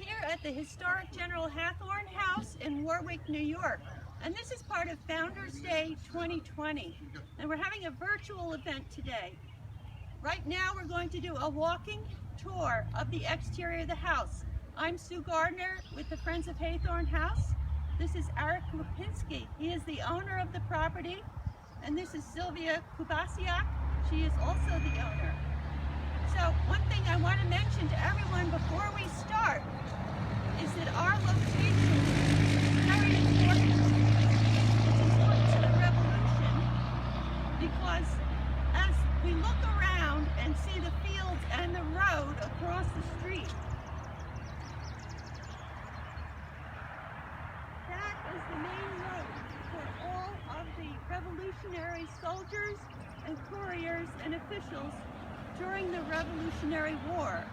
here at the historic General Hathorn House in Warwick, New York. And this is part of Founders Day 2020. And we're having a virtual event today. Right now we're going to do a walking tour of the exterior of the house. I'm Sue Gardner with the Friends of Hathorn house. This is Arek Kwapinski. He is the owner of the property. And this is Sylwia Kubasiak. She is also the owner. So one thing I want to mention to everyone before we start is that our location is very important. It's important to the revolution because as we look around and see the fields and the road across the street, that is the main road for all of the revolutionary soldiers and couriers and officials during the Revolutionary War.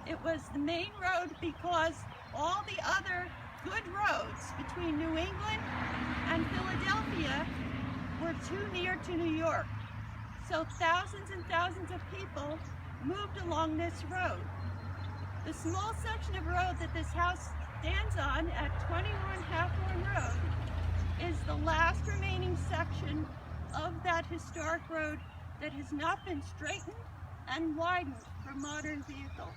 It was the main road because all the other good roads between New England and Philadelphia were too near to New York. So thousands and thousands of people moved along this road. The small section of road that this house stands on at 21 Hathorn Road is the last remaining section of that historic road that has not been straightened and widened for modern vehicles.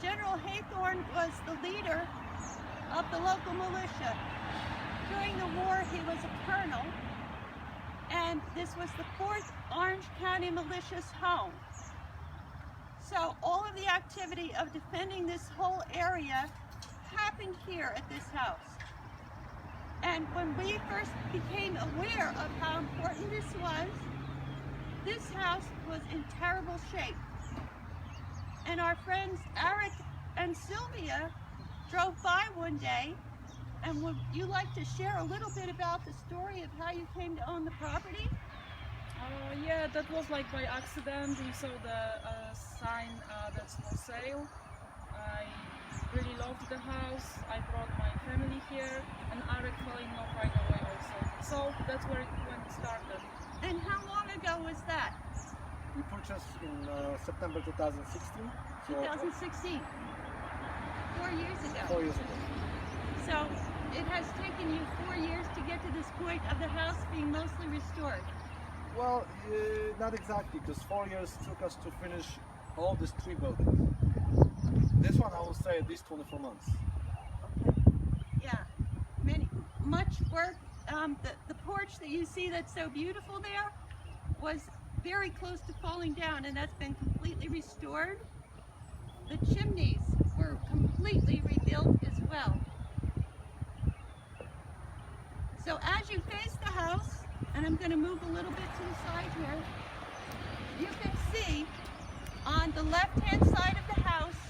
General Hathorn was the leader of the local militia. During the war, he was a colonel, and this was the 4th Orange County Militia's home. So all of the activity of defending this whole area happened here at this house. And when we first became aware of how important this house was in terrible shape. And our friends Arek and Sylwia drove by one day, and would you like to share a little bit about the story of how you came to own the property? Yeah, that was like by accident. We saw the sign that's for sale. I really loved the house. I brought my family here, and Arek fell in love right away also. So that's when it started. And how long ago was that? We purchased in September 2016. So 2016. 4 years ago. 4 years ago. So it has taken you 4 years to get to this point of the house being mostly restored. Well, not exactly, because 4 years took us to finish all these 3 buildings. This one, I will say, at least 24 months. Okay. Yeah, much work. The porch that you see that's so beautiful there was very close to falling down, and that's been completely restored. The chimneys were completely rebuilt as well. So as you face the house, and I'm going to move a little bit to the side here, you can see on the left-hand side of the house,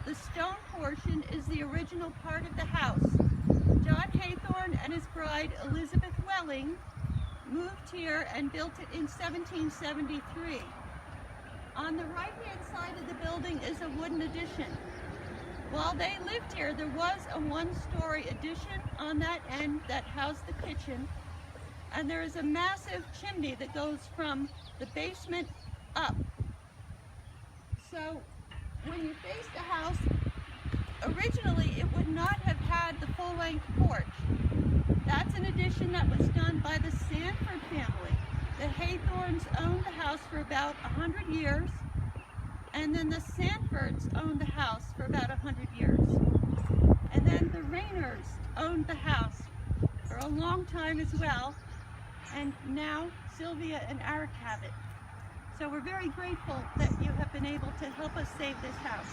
the stone portion is the original part of the house. John Hathorn and his bride, Elizabeth Welling, moved here and built it in 1773. On the right-hand side of the building is a wooden addition. While they lived here, there was a 1-story addition on that end that housed the kitchen, and there is a massive chimney that goes from the basement up. So when you face the house, originally it would not have had the full-length porch. That's an addition that was done by the Sanford family. The Hathorns owned the house for about 100 years, and then the Sanfords owned the house for about 100 years. And then the Raynors owned the house for a long time as well, and now Sylwia and Arek have it. So we're very grateful that you have been able to help us save this house.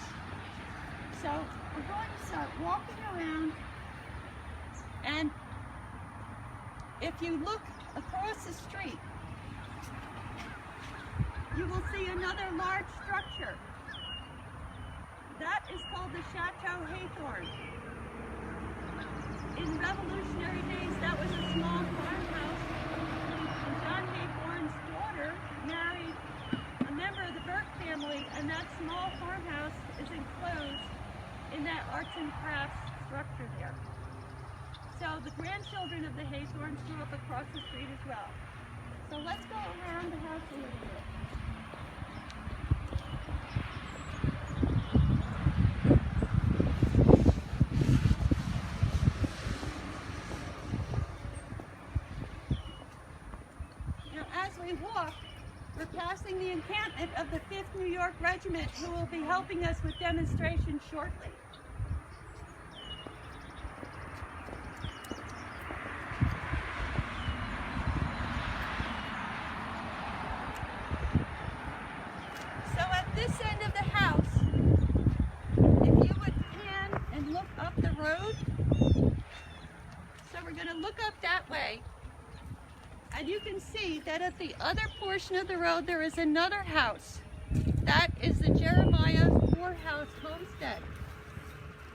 So we're going to start walking around, and if you look across the street, you will see another large structure. That is called the Chateau Hathorn. In Revolutionary days, that was a small farmhouse, and John Hathorn's daughter married a member of the Burke family, and that small farmhouse is enclosed in that arts and crafts structure there. So the grandchildren of the Hathorns grew up across the street as well. So let's go around the house a little bit. New York Regiment, who will be helping us with demonstrations shortly. So at this end of the house, if you would pan and look up the road, so we're going to look up that way, and you can see that at the other portion of the road there is another house. That is the Jeremiah Four-House homestead.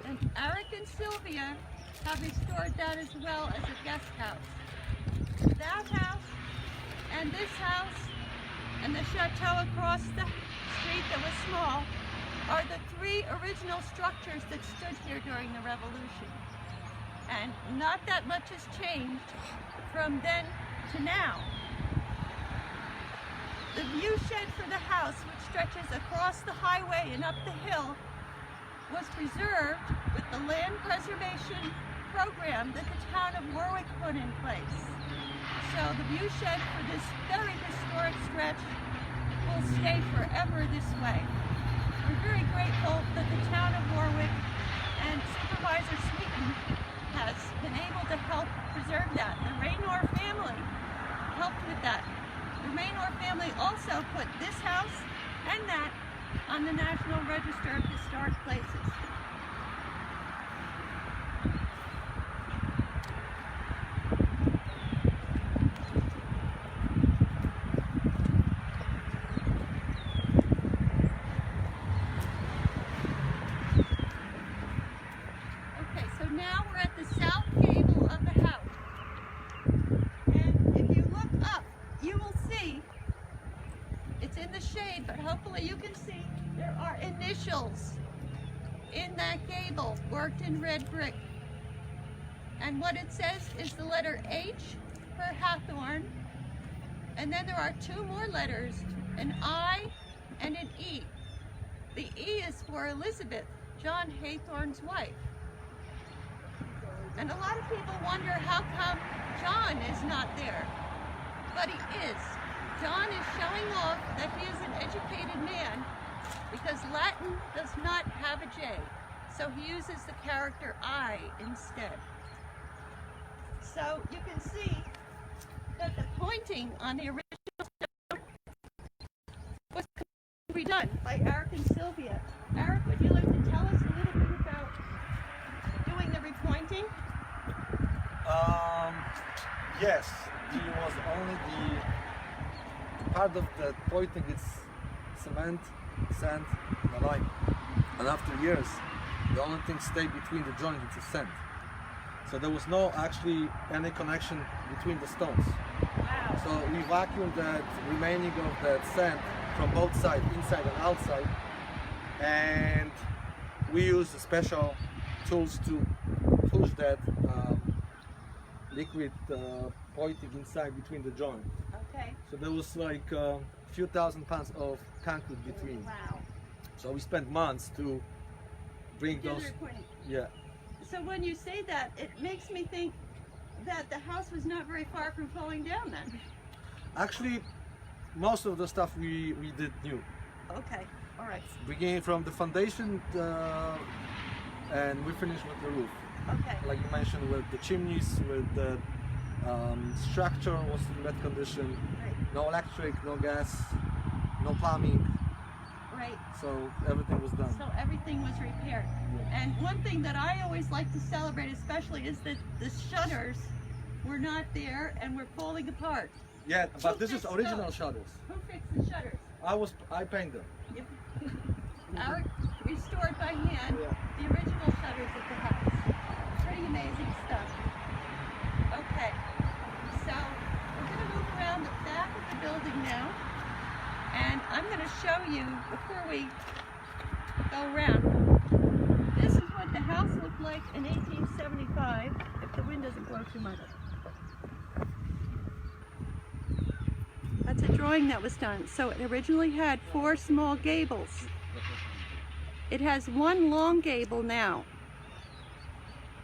And Arek and Sylwia have restored that as well as a guest house. That house and this house and the chateau across the street that was small are the three original structures that stood here during the Revolution. And not that much has changed from then to now. The view shed for the house, which stretches across the highway and up the hill, was preserved with the land preservation program that the town of Warwick put in place. So the view shed for this very historic stretch will stay forever this way. We're very grateful that the town of Warwick and Supervisor Sweeten has been able to help preserve that. The Raynor family helped with that. The Raynor family also put this house and that on the National Register of Historic Places. Okay, so now we're at the south gable of the house. And if you look up, you will see, it's in the shade, but hopefully you can see there are initials in that gable worked in red brick. And what it says is the letter H for Hathorn, and then there are two more letters, an I and an E. The E is for Elizabeth, John Hathorn's wife. And a lot of people wonder how come John is not there. But he is. John is showing off that he is an educated man because Latin does not have a J. So he uses the character I instead. So you can see that the pointing on the original stone was redone by Arek and Sylwia. Arek, would you like to tell us a little bit about doing the repointing? Yes, it was only the part of the pointing, it's cement, sand, and lime. And after years, the only thing stayed between the joint is the sand. So there was no actually any connection between the stones. Wow. So we vacuumed that remaining of that sand from both sides, inside and outside, and we used special tools to push that liquid pointing inside between the joint. Okay. So there was like a few thousand pounds of concrete between. Wow. So we spent months to bring Do the those. repointing. Yeah. So when you say that, it makes me think that the house was not very far from falling down then. Actually, most of the stuff we did new. Okay, all right. Beginning from the foundation and we finished with the roof. Okay, Like you mentioned, with the chimneys, with the structure was in bad condition. right, No electric, no gas, no plumbing. right. So everything was done. So everything was repaired. Yeah. And one thing that I always like to celebrate especially is that the shutters were not there and were falling apart. Yeah, but Who this is fixed original those? shutters. Who fixed the shutters? I painted them. Arek restored by hand Yeah. the original shutters of the house. Pretty amazing stuff. Okay, so we're going to move around the back of the building now, and I'm going to show you before we go around. This is what the house looked like in 1875, if the wind doesn't blow too much. That's a drawing that was done. So it originally had 4 small gables. It has 1 long gable now.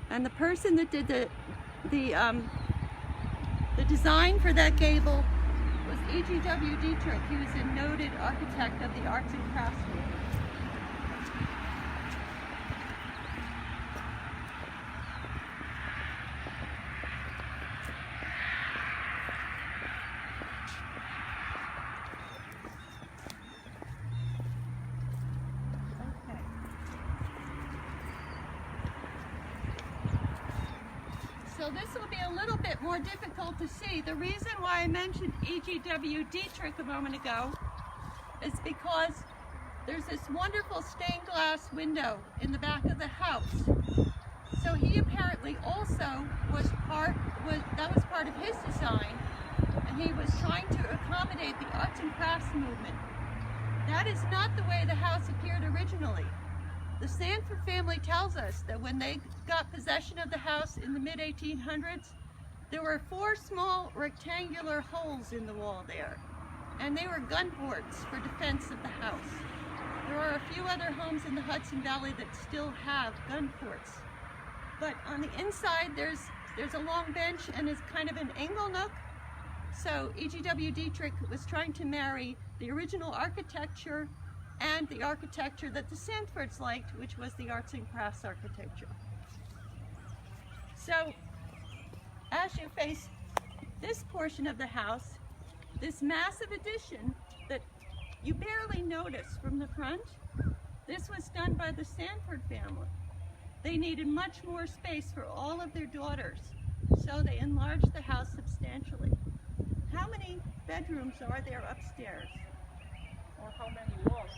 And the person that did the design for that gable was E.G.W. Dietrich. He was a noted architect of the arts and crafts movement. So this will be a little bit more difficult to see. The reason why I mentioned E.G.W. Dietrich a moment ago is because there's this wonderful stained glass window in the back of the house. So he apparently also was part of his design, and he was trying to accommodate the arts and crafts movement. That is not the way the house appeared originally. The Sanford family tells us that when they got possession of the house in the mid-1800s, there were 4 small rectangular holes in the wall there, and they were gun ports for defense of the house. There are a few other homes in the Hudson Valley that still have gun ports. But on the inside, there's a long bench and is kind of an angle nook. So E.G.W. Dietrich was trying to marry the original architecture and the architecture that the Sanfords liked, which was the arts and crafts architecture. So, as you face this portion of the house, this massive addition that you barely notice from the front, this was done by the Sanford family. They needed much more space for all of their daughters, so they enlarged the house substantially. How many bedrooms are there upstairs? Or how many was?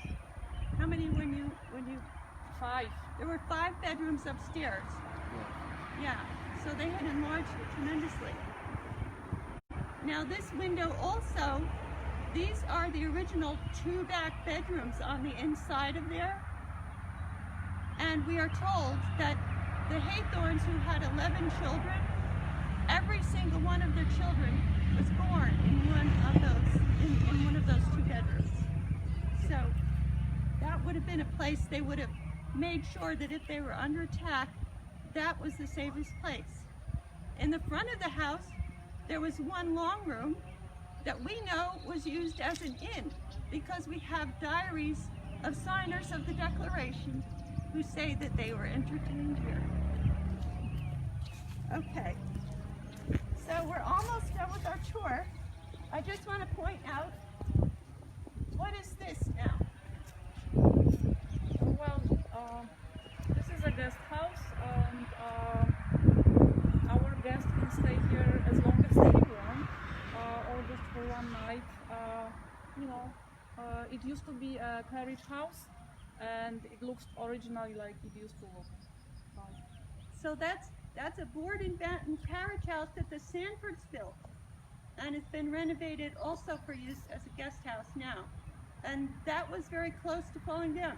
How many when you 5. There were 5 bedrooms upstairs. Yeah, so they had enlarged it tremendously. Now this window also, these are the original 2 back bedrooms on the inside of there. And we are told that the Hathorns, who had 11 children, every single one of their children was born in one of those 2 bedrooms. So that would have been a place they would have made sure that if they were under attack, that was the safest place. In the front of the house, there was one long room that we know was used as an inn, because we have diaries of signers of the Declaration who say that they were entertained here. Okay, so we're almost done with our tour. I just want to point out, what is this now? Well, this is a guest house, and our guests can stay here as long as they want, or just for one night. It used to be a carriage house, and it looks originally like it used to look. So that's a board and batten carriage house that the Sanfords built, and it's been renovated also for use as a guest house now. And that was very close to falling down.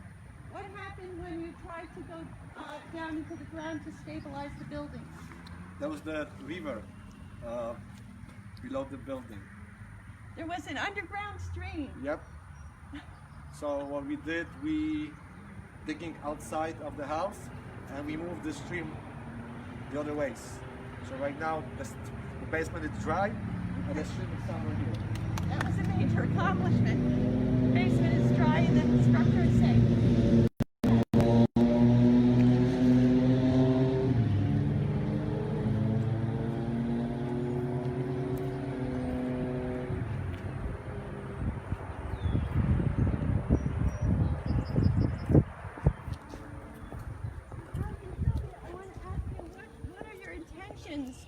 What happened when you tried to go down into the ground to stabilize the building? There was the river below the building. There was an underground stream. Yep. So what we did, we digging outside of the house, and we moved the stream the other ways. So right now the basement is dry, and the stream is somewhere here. That was a major accomplishment. The basement is dry and the structure is safe.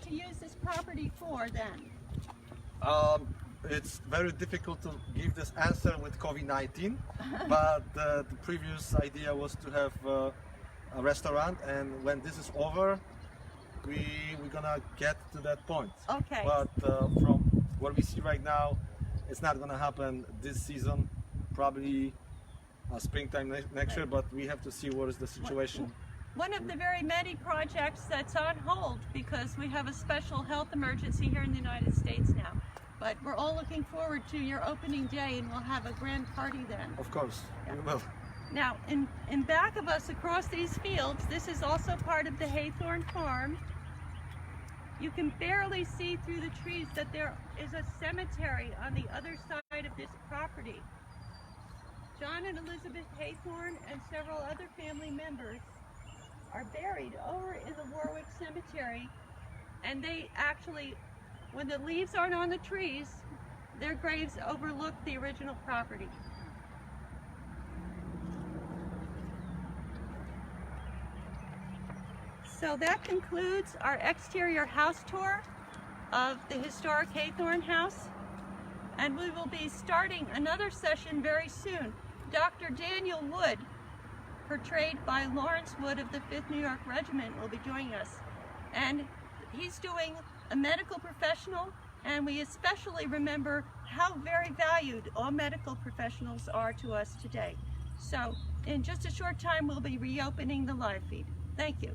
To use this property for then? It's very difficult to give this answer with COVID-19, but the previous idea was to have a restaurant, and when this is over, we're gonna get to that point. Okay. But from what we see right now, it's not gonna happen this season, probably springtime next year, but we have to see what is the situation. One of the very many projects that's on hold because we have a special health emergency here in the United States now. But we're all looking forward to your opening day, and we'll have a grand party then. Of course, we will. Now, in back of us across these fields, this is also part of the Hathorn farm. You can barely see through the trees that there is a cemetery on the other side of this property. John and Elizabeth Hathorn and several other family members are buried over in the Warwick Cemetery, and they actually, when the leaves aren't on the trees, their graves overlook the original property. So that concludes our exterior house tour of the historic Hathorn house, and we will be starting another session very soon. Dr. Daniel Wood, portrayed by Lawrence Wood of the 5th New York Regiment, will be joining us, and he's doing a medical professional, and we especially remember how very valued all medical professionals are to us today. So in just a short time we'll be reopening the live feed. Thank you.